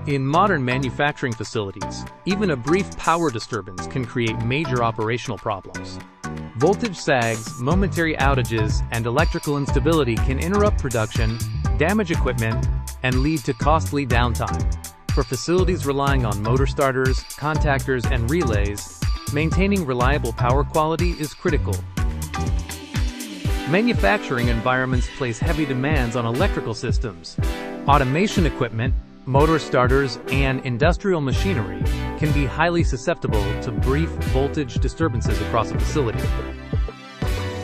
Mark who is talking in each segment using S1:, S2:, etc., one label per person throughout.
S1: In modern manufacturing facilities, even a brief power disturbance can create major operational problems. Voltage sags, momentary outages, and electrical instability can interrupt production, damage equipment, and lead to costly downtime. For facilities relying on motor starters, contactors, and relays, maintaining reliable power quality is critical. Manufacturing environments place heavy demands on electrical systems. Automation equipment, motor starters, and industrial machinery can be highly susceptible to brief voltage disturbances across a facility.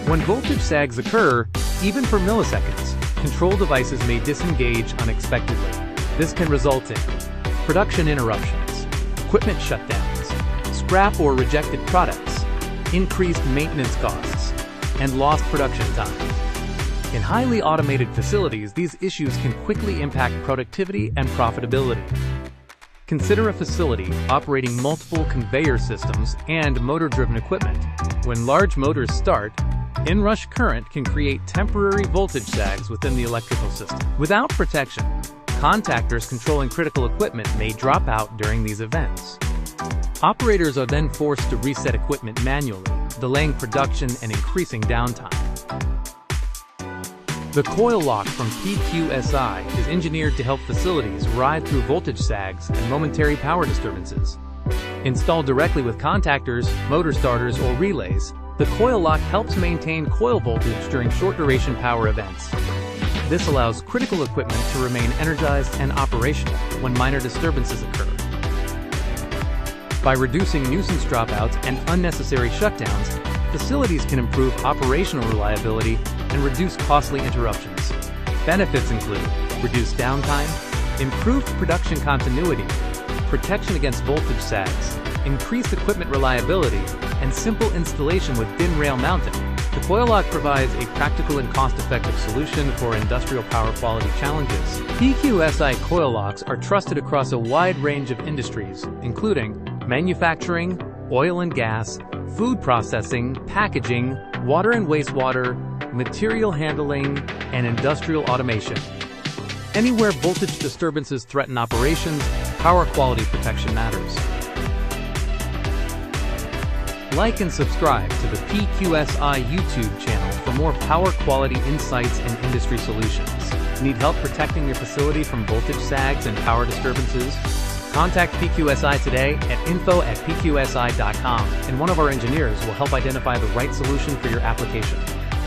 S1: When voltage sags occur, even for milliseconds, control devices may disengage unexpectedly. This can result in production interruptions, equipment shutdowns, scrap or rejected products, increased maintenance costs, and lost production time. In highly automated facilities, these issues can quickly impact productivity and profitability. Consider a facility operating multiple conveyor systems and motor-driven equipment. When large motors start, inrush current can create temporary voltage sags within the electrical system. Without protection, contactors controlling critical equipment may drop out during these events. Operators are then forced to reset equipment manually, delaying production and increasing downtime. The coil lock from PQSI is engineered to help facilities ride through voltage sags and momentary power disturbances. Installed directly with contactors, motor starters, or relays, the coil lock helps maintain coil voltage during short-duration power events. This allows critical equipment to remain energized and operational when minor disturbances occur. By reducing nuisance dropouts and unnecessary shutdowns, facilities can improve operational reliability and reduce costly interruptions. Benefits include reduced downtime, improved production continuity, protection against voltage sags, increased equipment reliability, and simple installation with thin rail mounting. The coil lock provides a practical and cost-effective solution for industrial power quality challenges. PQSI coil locks are trusted across a wide range of industries, including manufacturing, oil and gas, food processing, packaging, water and wastewater, material handling, and industrial automation. Anywhere voltage disturbances threaten operations, power quality protection matters. Like and subscribe to the PQSI YouTube channel for more power quality insights and industry solutions. Need help protecting your facility from voltage sags and power disturbances? Contact PQSI today at info@pqsi.com, and one of our engineers will help identify the right solution for your application.